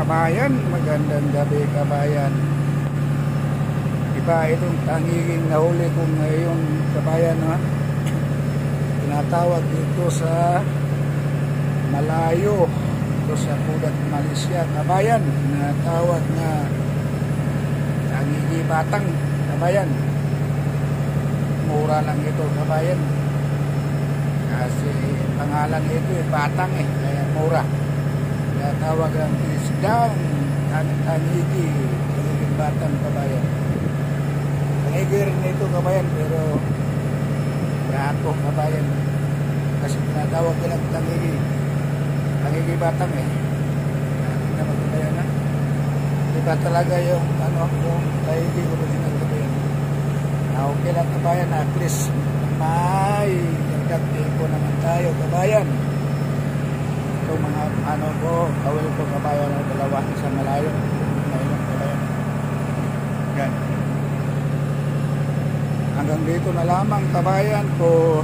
Kabayan, magandang gabi kabayan. Iba itong tangiging nahuli ko ngayon kabayan, ha? Tinatawag dito sa malayo, dito sa Pudat, Malaysia kabayan. Tinatawag na tangigi batang kabayan. Mura lang ito kabayan. Kasi pangalan ito batang kaya mura. Tinatawag ang isdang tangigi batang kabayan. Tangigi rin ito kabayan, pero yato kabayan. Kasi tinatawag nilang tangigi batang Hindi naman kabayan, ha? Iba talaga yung yung tangigi ko rin ng kabayan. Okay lang kabayan, at least may nagdagdipo naman tayo kabayan. Ito mga kawil ko kabayan, dalawa sa malayo. Ngayon kabayan. Yan. Hanggang dito na lamang kabayan ko.